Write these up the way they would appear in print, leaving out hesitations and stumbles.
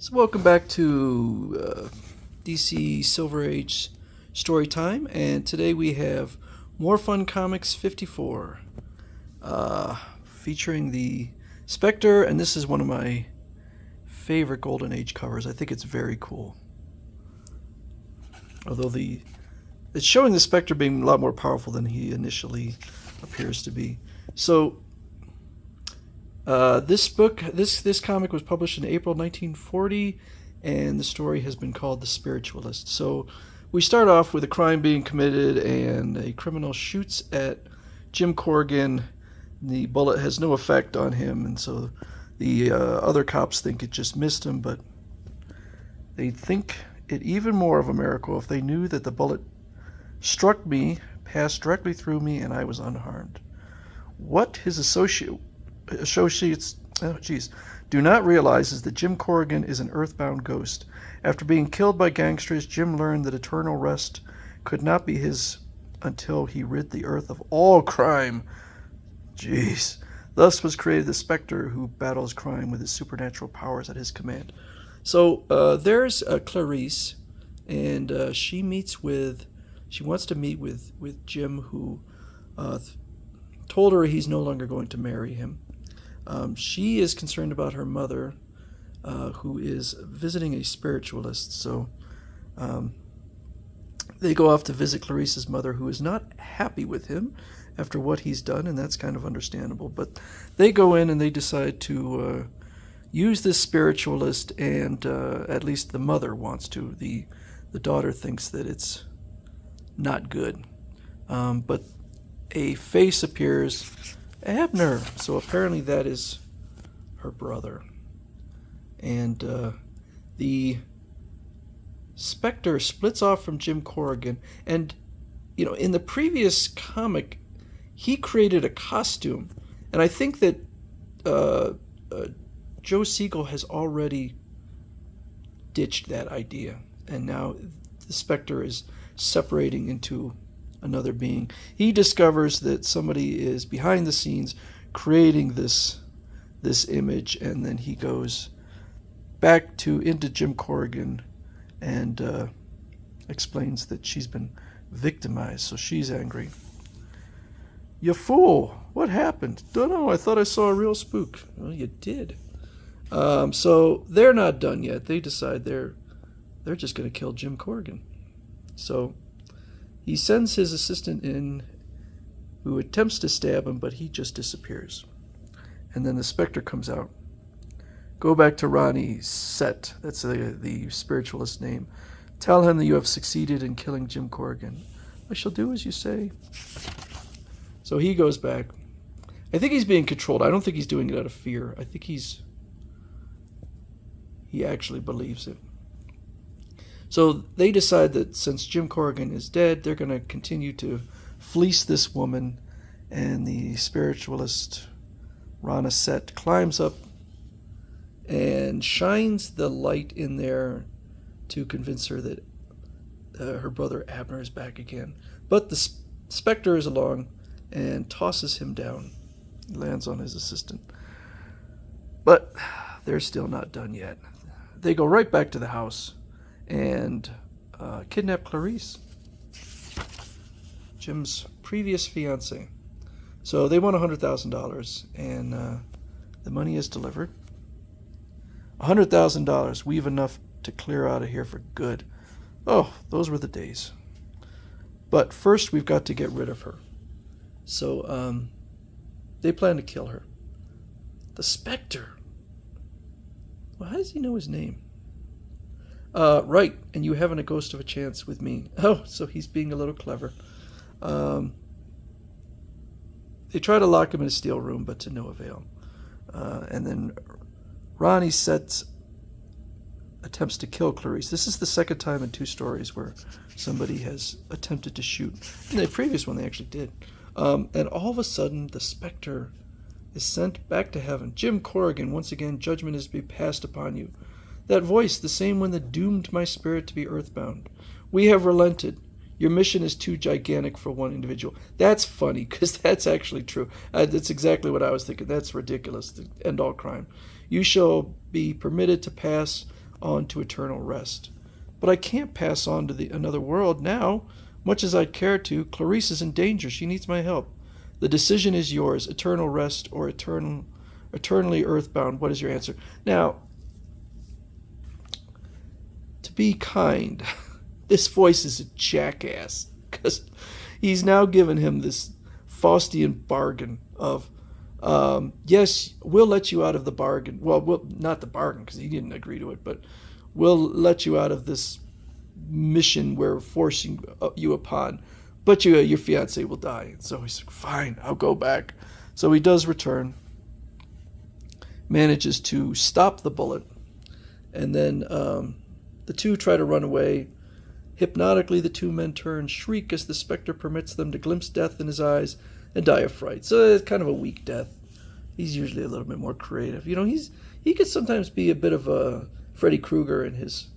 So welcome back to DC Silver Age story time, and today we have More Fun Comics 54, featuring the Spectre, and this is one of my favorite Golden Age covers. I think it's very cool. Although it's showing the Spectre being a lot more powerful than he initially appears to be. So this comic was published in April 1940, and the story has been called The Spiritualist. So we start off with a crime being committed, and a criminal shoots at Jim Corrigan. The bullet has no effect on him, and so the other cops think it just missed him, but they'd think it even more of a miracle if they knew that the bullet struck me, passed directly through me, and I was unharmed. What his associates do not realize is that Jim Corrigan is an earthbound ghost. After being killed by gangsters, Jim learned that eternal rest could not be his until he rid the earth of all crime. Jeez. Thus was created the Spectre, who battles crime with his supernatural powers at his command. So there's Clarice, and she wants to meet with Jim, who told her he's no longer going to marry him. She is concerned about her mother, who is visiting a spiritualist. So they go off to visit Clarice's mother, who is not happy with him after what he's done, and that's kind of understandable. But they go in and they decide to use this spiritualist, and at least the mother wants to. The daughter thinks that it's not good. But a face appears, Abner. So apparently that is her brother. And the Spectre splits off from Jim Corrigan. And, in the previous comic, he created a costume. And I think that Joe Siegel has already ditched that idea. And now the Spectre is separating into another being. He discovers that somebody is behind the scenes creating this image, and then he goes back into Jim Corrigan and explains that she's been victimized, so she's angry. You fool! What happened? Don't know. I thought I saw a real spook. Well, you did. So they're not done yet. They decide they're just going to kill Jim Corrigan. So he sends his assistant in, who attempts to stab him, but he just disappears. And then the Spectre comes out. Go back to Ronnie Set, that's the spiritualist name. Tell him that you have succeeded in killing Jim Corrigan. I shall do as you say. So he goes back. I think he's being controlled. I don't think he's doing it out of fear. I think he actually believes it. So they decide that since Jim Corrigan is dead, they're going to continue to fleece this woman, and the spiritualist, Rana Set, climbs up and shines the light in there to convince her that her brother Abner is back again. But the Spectre is along and tosses him down. He lands on his assistant. But they're still not done yet. They go right back to the house and kidnap Clarice, Jim's previous fiancée. So they want $100,000, and the money is delivered. $100,000. We have enough to clear out of here for good. Oh, those were the days. But first, we've got to get rid of her. So they plan to kill her. The Spectre. Well, how does he know his name? Right, and you haven't a ghost of a chance with me. Oh, so he's being a little clever. They try to lock him in a steel room, but to no avail. And then Ronnie Set attempts to kill Clarice. This is the second time in two stories where somebody has attempted to shoot. In the previous one, they actually did. And all of a sudden, the Spectre is sent back to heaven. Jim Corrigan, once again, judgment is to be passed upon you. That voice, the same one that doomed my spirit to be earthbound. We have relented. Your mission is too gigantic for one individual. That's funny, because that's actually true. That's exactly what I was thinking. That's ridiculous, to end all crime. You shall be permitted to pass on to eternal rest. But I can't pass on to another world now, much as I'd care to. Clarice is in danger. She needs my help. The decision is yours, eternal rest or eternally earthbound. What is your answer? Now, to be kind, this voice is a jackass, because he's now given him this Faustian bargain of, yes, we'll let you out of the bargain. Well, not the bargain, because he didn't agree to it, but we'll let you out of this mission we're forcing you upon, but your fiancé will die. And so he's like, fine, I'll go back. So he does return, manages to stop the bullet, and then the two try to run away. Hypnotically, the two men turn, shriek as the specter permits them to glimpse death in his eyes and die of fright. So it's kind of a weak death. He's usually a little bit more creative. You know, he could sometimes be a bit of a Freddy Krueger in his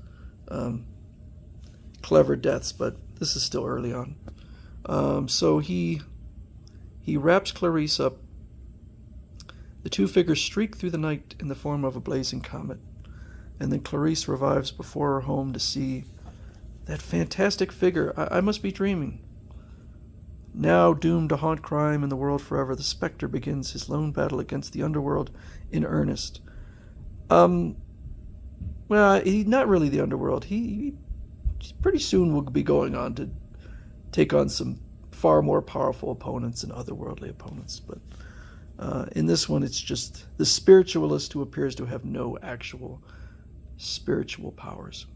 clever deaths, but this is still early on. So he wraps Clarice up. The two figures streak through the night in the form of a blazing comet, and then Clarice revives before her home to see that fantastic figure. I must be dreaming. Now doomed to haunt crime in the world forever, the specter begins his lone battle against the underworld in earnest. Well, he's not really the underworld. He pretty soon will be going on to take on some far more powerful opponents and otherworldly opponents. But in this one, it's just the spiritualist who appears to have no actual spiritual powers.